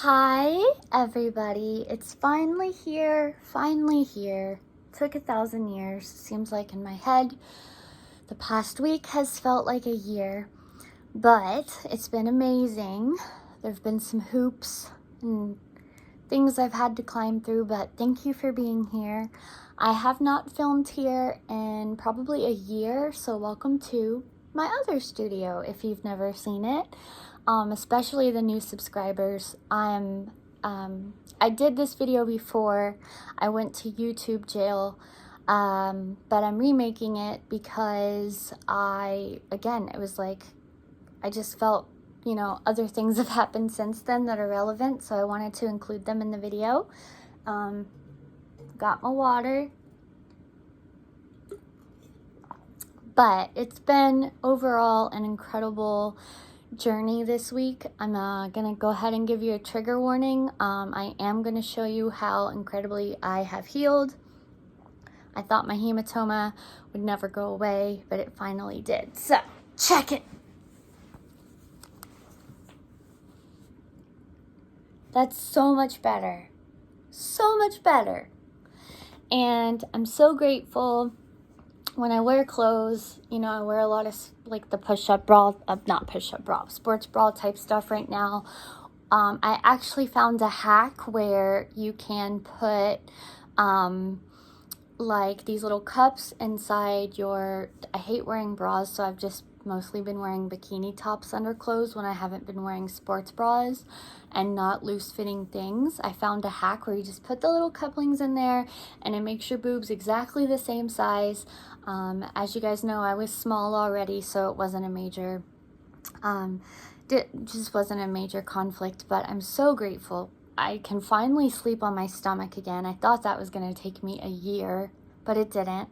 Hi, everybody. It's finally here. Took 1,000 years. Seems like in my head, the past week has felt like a year, but it's been amazing. There've been some hoops and things I've had to climb through, but thank you for being here. I have not filmed here in probably a year, so welcome to my other studio if you've never seen it. Especially the new subscribers. I did this video before I went to YouTube jail, but I'm remaking it because it was like, I just felt, other things have happened since then that are relevant, so I wanted to include them in the video. Got my water. But it's been overall an incredible journey this week. I'm gonna go ahead and give you a trigger warning. I am gonna show you how incredibly I have healed. I thought my hematoma would never go away, but it finally did. So, check it. That's so much better. So much better. And I'm so grateful. When I wear clothes, I wear a lot of like the push-up bra, not push-up bra, sports bra type stuff right now. I actually found a hack where you can put like these little cups inside I hate wearing bras, so I've just mostly been wearing bikini tops under clothes when I haven't been wearing sports bras and not loose fitting things. I found a hack where you just put the little couplings in there and it makes your boobs exactly the same size. As you guys know, I was small already, so it wasn't a major, just wasn't a major conflict, but I'm so grateful. I can finally sleep on my stomach again. I thought that was going to take me a year, but it didn't.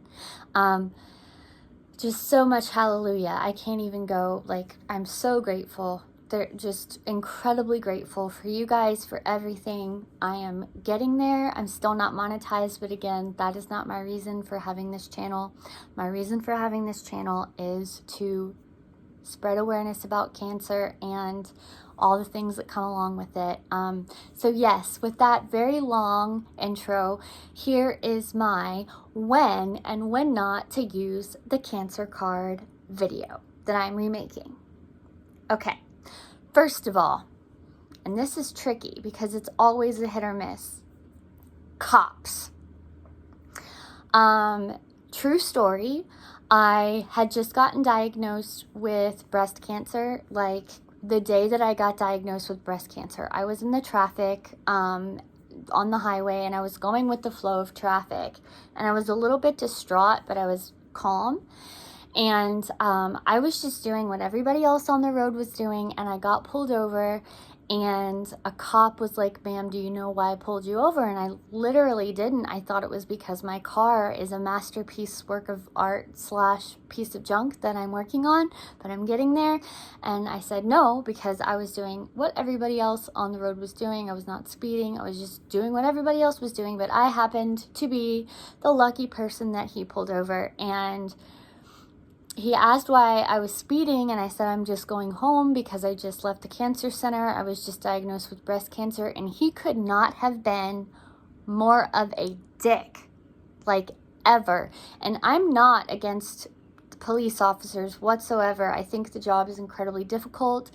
Just so much hallelujah. I can't even go, I'm so grateful. They're just incredibly grateful for you guys, for everything. I am getting there. I'm still not monetized, but again, that is not my reason for having this channel. My reason for having this channel is to spread awareness about cancer and all the things that come along with it. So yes, with that very long intro, here is my when and when not to use the cancer card video that I'm remaking. Okay, first of all, and this is tricky because it's always a hit or miss, cops. True story, I had just gotten diagnosed with breast cancer, the day that I got diagnosed with breast cancer. I was in the traffic on the highway, and I was going with the flow of traffic, and I was a little bit distraught, but I was calm. And I was just doing what everybody else on the road was doing, and I got pulled over, and a cop was like, "Ma'am, do you know why I pulled you over?" And I literally didn't. I thought it was because my car is a masterpiece work of art / piece of junk that I'm working on, but I'm getting there. And I said no, because I was doing what everybody else on the road was doing. I was not speeding. I was just doing what everybody else was doing, but I happened to be the lucky person that he pulled over. And he asked why I was speeding, and I said I'm just going home because I just left the cancer center. I was just diagnosed with breast cancer, and he could not have been more of a dick, ever. And I'm not against police officers whatsoever. I think the job is incredibly difficult,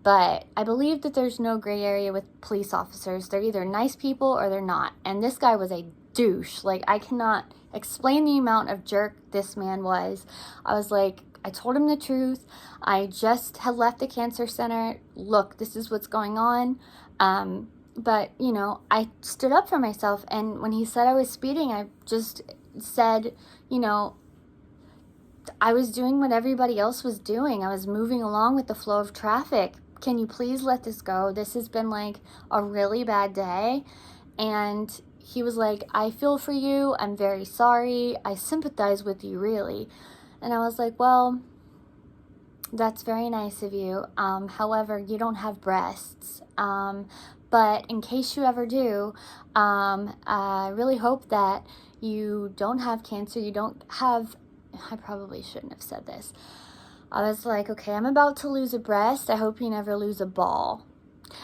but I believe that there's no gray area with police officers. They're either nice people or they're not. And this guy was a douche. I cannot explain the amount of jerk this man was. I told him the truth. I just had left the cancer center. Look, this is what's going on. But, I stood up for myself. And when he said I was speeding, I just said, I was doing what everybody else was doing. I was moving along with the flow of traffic. Can you please let this go? This has been a really bad day. And he was like, "I feel for you. I'm very sorry. I sympathize with you, really." And I was like, "Well, that's very nice of you. However, you don't have breasts. But in case you ever do, I really hope that you don't have cancer. You don't have," I probably shouldn't have said this. I was like, "Okay, I'm about to lose a breast. I hope you never lose a ball."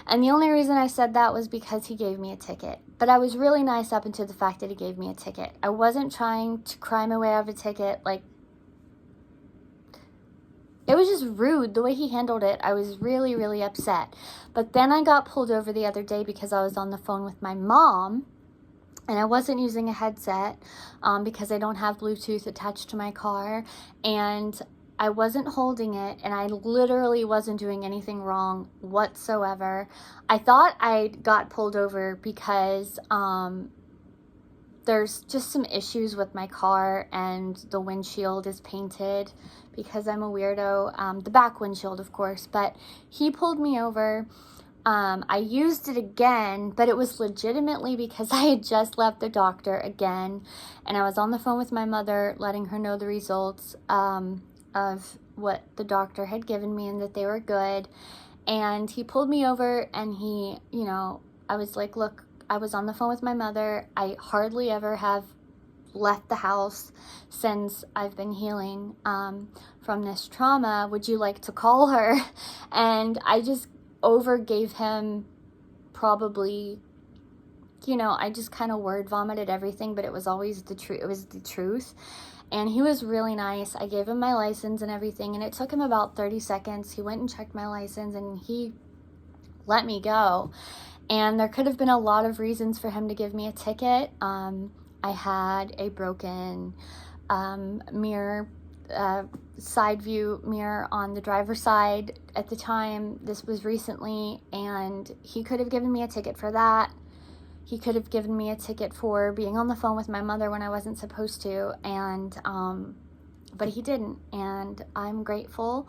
And the only reason I said that was because he gave me a ticket. But I was really nice up until the fact that he gave me a ticket. I wasn't trying to cry my way out of a ticket. Like, it was just rude the way he handled it. I was really, really upset. But then I got pulled over the other day because I was on the phone with my mom. And I wasn't using a headset because I don't have Bluetooth attached to my car. And I wasn't holding it. And I literally wasn't doing anything wrong whatsoever. I thought I got pulled over because there's just some issues with my car. And the windshield is painted because I'm a weirdo. The back windshield, of course. But he pulled me over. I used it again, but it was legitimately because I had just left the doctor again, and I was on the phone with my mother letting her know the results of what the doctor had given me and that they were good. And he pulled me over, and he, I was like, look, I was on the phone with my mother. I hardly ever have left the house since I've been healing from this trauma. Would you like to call her? And I just gave him probably, I just kind of word vomited everything, but it was always the truth. It was the truth. And he was really nice. I gave him my license and everything, and it took him about 30 seconds. He went and checked my license, and he let me go. And there could have been a lot of reasons for him to give me a ticket. I had a broken mirror, side view mirror on the driver's side at the time. This was recently, and he could have given me a ticket for that. He could have given me a ticket for being on the phone with my mother when I wasn't supposed to, and but he didn't, and I'm grateful.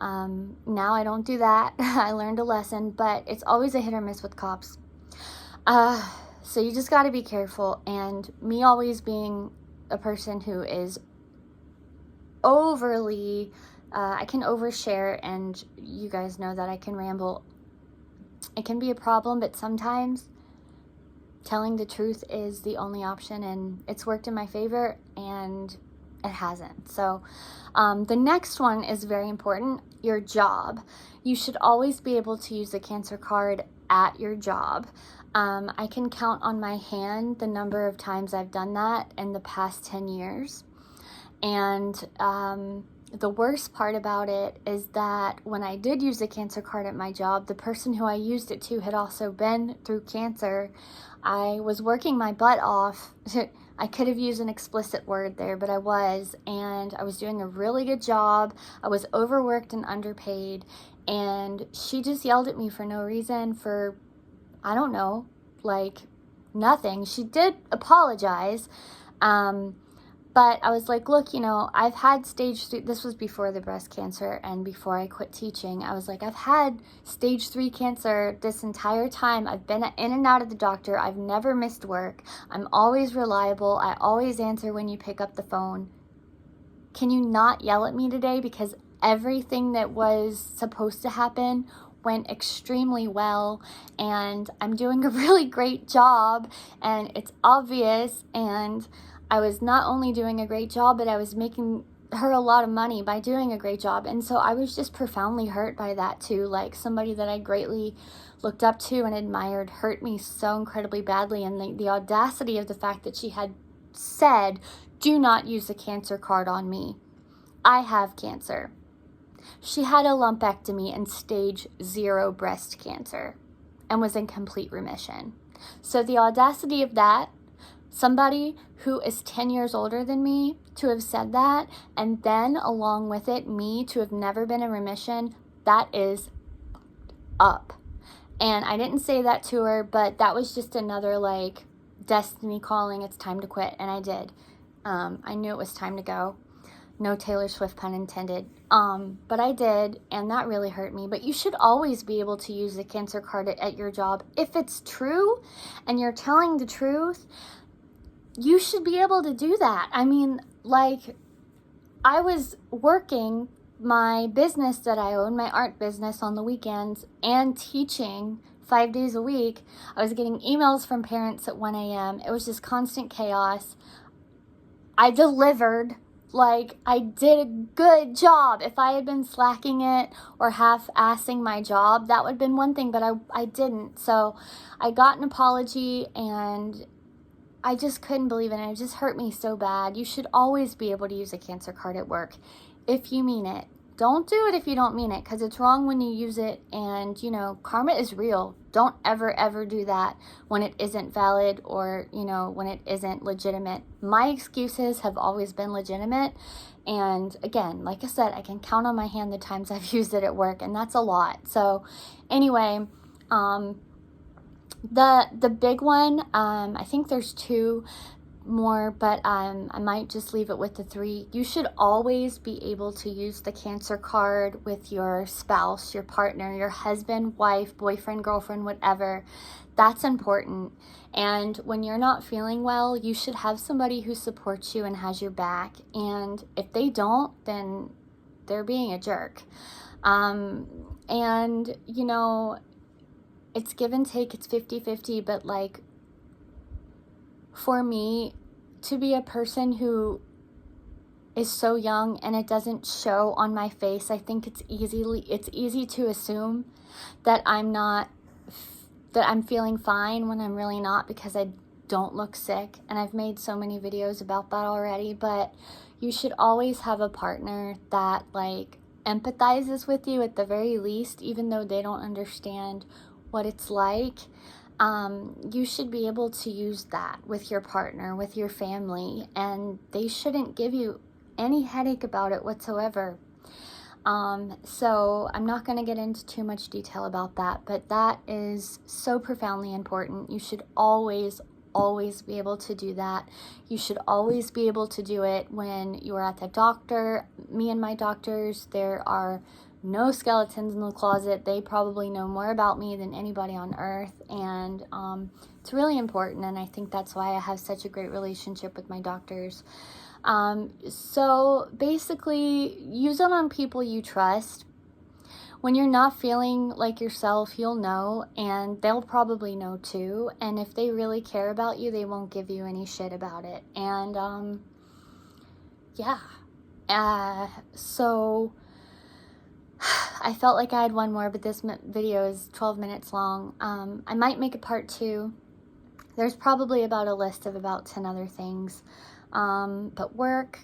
Now I don't do that. I learned a lesson, but it's always a hit or miss with cops. So you just got to be careful. And me always being a person who is overly, I can overshare, and you guys know that I can ramble. It can be a problem, but sometimes telling the truth is the only option, and it's worked in my favor, and it hasn't. So the next one is very important. Your job. You should always be able to use a cancer card at your job. I can count on my hand the number of times I've done that in the past 10 years. And the worst part about it is that when I did use a cancer card at my job, the person who I used it to had also been through cancer. I was working my butt off. I could have used an explicit word there, but I was, and I was doing a really good job. I was overworked and underpaid, and she just yelled at me for no reason, for, I don't know, like nothing. She did apologize, but I was like, look, I've had stage 3, this was before the breast cancer and before I quit teaching. I was like, I've had stage 3 cancer this entire time. I've been in and out of the doctor. I've never missed work. I'm always reliable. I always answer when you pick up the phone. Can you not yell at me today? Because everything that was supposed to happen went extremely well, and I'm doing a really great job, and it's obvious, and I was not only doing a great job, but I was making her a lot of money by doing a great job. And so I was just profoundly hurt by that too. Like, somebody that I greatly looked up to and admired hurt me so incredibly badly. And the audacity of the fact that she had said, do not use a cancer card on me. I have cancer. She had a lumpectomy and stage 0 breast cancer and was in complete remission. So the audacity of that, somebody who is 10 years older than me to have said that, and then along with it, me to have never been in remission, that is up. And I didn't say that to her, but that was just another like destiny calling, it's time to quit. And I did. I knew it was time to go. No Taylor Swift pun intended. But I did, and that really hurt me. But you should always be able to use the cancer card at your job. If it's true and you're telling the truth, you should be able to do that. I mean, like, I was working my business that I own, my art business, on the weekends and teaching 5 days a week. I was getting emails from parents at 1 a.m. It was just constant chaos. I delivered like I did a good job. If I had been slacking it or half-assing my job, that would have been one thing, but I didn't. So I got an apology, and I just couldn't believe it, and it just hurt me so bad. You should always be able to use a cancer card at work if you mean it. Don't do it if you don't mean it, because it's wrong when you use it, and, you know, karma is real. Don't ever, ever do that when it isn't valid or, you know, when it isn't legitimate. My excuses have always been legitimate, and again, like I said, I can count on my hand the times I've used it at work, and that's a lot. So anyway, the big one, I think there's 2 more, but I might just leave it with the 3. You should always be able to use the cancer card with your spouse, your partner, your husband, wife, boyfriend, girlfriend, whatever. That's important. And when you're not feeling well, you should have somebody who supports you and has your back. And if they don't, then they're being a jerk. And, you know, it's give and take, it's 50-50, but like, for me, to be a person who is so young and it doesn't show on my face, I think it's easy to assume that I'm feeling fine when I'm really not, because I don't look sick, and I've made so many videos about that already. But you should always have a partner that like empathizes with you at the very least, even though they don't understand what it's like. You should be able to use that with your partner, with your family, and they shouldn't give you any headache about it whatsoever. So I'm not going to get into too much detail about that, but that is so profoundly important. You should always be able to do that. You should always be able to do it when you're at the doctor. Me and my doctors, there are no skeletons in the closet. They probably know more about me than anybody on earth, and it's really important, and I think that's why I have such a great relationship with my doctors. So basically, use it on people you trust. When you're not feeling like yourself, you'll know, and they'll probably know too, and if they really care about you, they won't give you any shit about it. And yeah, so I felt like I had one more, but this video is 12 minutes long. I might make a part 2. There's probably about a list of about 10 other things. But work,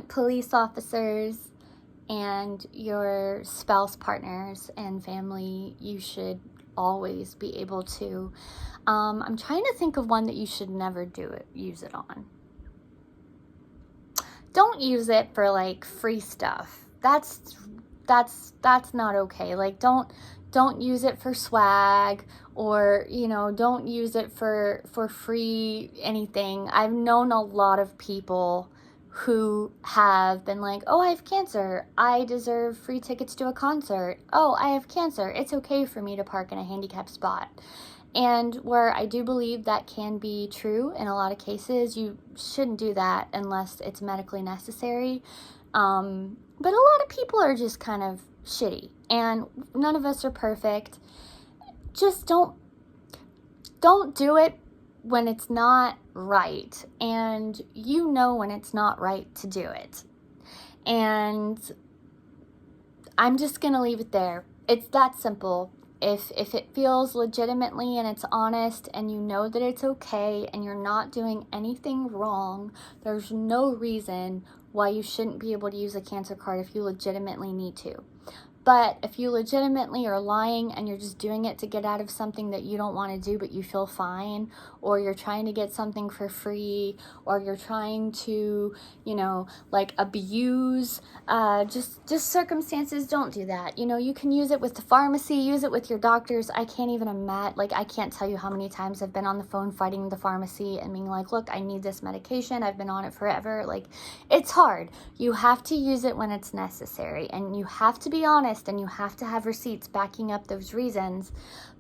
police officers, and your spouse, partners, and family, you should always be able to. I'm trying to think of one that you should never use it on. Don't use it for like free stuff. That's not okay. Like, don't use it for swag, or, you know, don't use it for free anything. I've known a lot of people who have been like, oh, I have cancer, I deserve free tickets to a concert. Oh, I have cancer, it's okay for me to park in a handicapped spot. And where I do believe that can be true in a lot of cases, you shouldn't do that unless it's medically necessary. But a lot of people are just kind of shitty, and none of us are perfect. Just don't do it when it's not right, and you know when it's not right to do it. And I'm just gonna leave it there. It's that simple. If it feels legitimately and it's honest, and you know that it's okay and you're not doing anything wrong, there's no reason why you shouldn't be able to use a cancer card if you legitimately need to. But if you legitimately are lying and you're just doing it to get out of something that you don't want to do but you feel fine, or you're trying to get something for free, or you're trying to, you know, like abuse just circumstances, don't do that. You know, you can use it with the pharmacy, use it with your doctors. I can't even imagine, like, I can't tell you how many times I've been on the phone fighting the pharmacy and being like, look, I need this medication, I've been on it forever. Like, it's hard. You have to use it when it's necessary, and you have to be honest, and you have to have receipts backing up those reasons.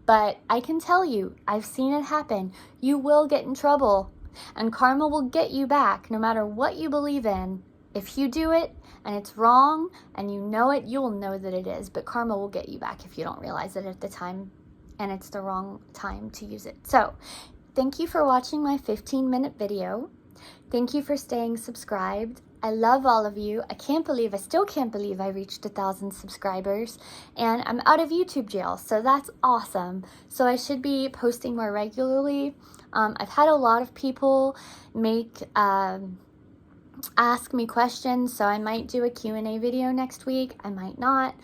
But I can tell you, I've seen it happen. You will get in trouble, and karma will get you back no matter what you believe in. If you do it and it's wrong and you know it, you'll know that it is, but karma will get you back if you don't realize it at the time and it's the wrong time to use it. So thank you for watching my 15-minute video. Thank you for staying subscribed. I love all of you. I still can't believe I reached 1,000 subscribers, and I'm out of YouTube jail, so that's awesome. So I should be posting more regularly. I've had a lot of people ask me questions, so I might do a Q&A video next week. I might not.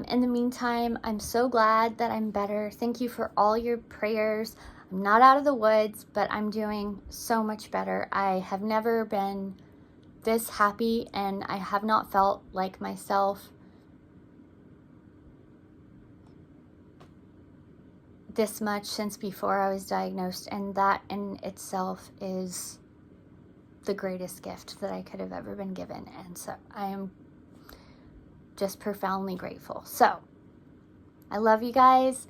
In the meantime, I'm so glad that I'm better. Thank you for all your prayers. I'm not out of the woods, but I'm doing so much better. I have never been this happy, and I have not felt like myself this much since before I was diagnosed, and that in itself is the greatest gift that I could have ever been given. And so I am just profoundly grateful. So I love you guys.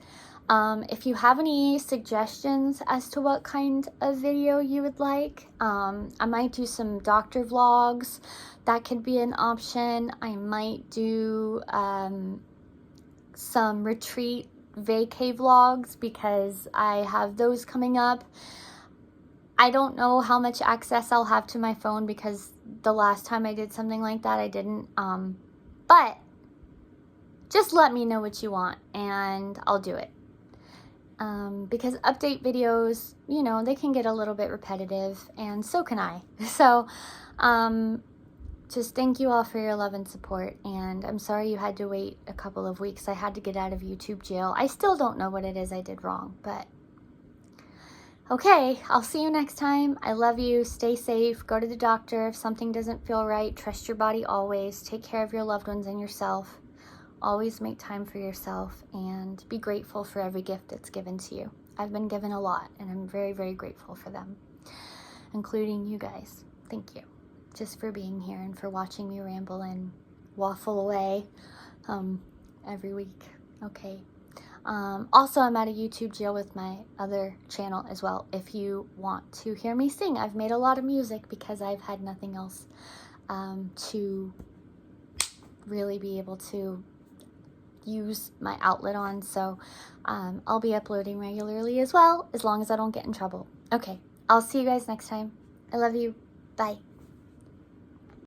If you have any suggestions as to what kind of video you would like, I might do some doctor vlogs. That could be an option. I might do some retreat vacay vlogs, because I have those coming up. I don't know how much access I'll have to my phone, because the last time I did something like that, I didn't. But just let me know what you want, and I'll do it. Because update videos, you know, they can get a little bit repetitive, and so can I. So, just thank you all for your love and support, and I'm sorry you had to wait a couple of weeks. I had to get out of YouTube jail. I still don't know what it is I did wrong, but okay, I'll see you next time. I love you. Stay safe. Go to the doctor if something doesn't feel right. Trust your body always. Take care of your loved ones and yourself. Always make time for yourself, and be grateful for every gift that's given to you. I've been given a lot, and I'm very, very grateful for them, including you guys. Thank you just for being here and for watching me ramble and waffle away every week. Okay. Also, I'm out of YouTube jail with my other channel as well. If you want to hear me sing, I've made a lot of music because I've had nothing else to really be able to use my outlet on. So I'll be uploading regularly as well, as long as I don't get in trouble. Okay, I'll see you guys next time. I love you. Bye.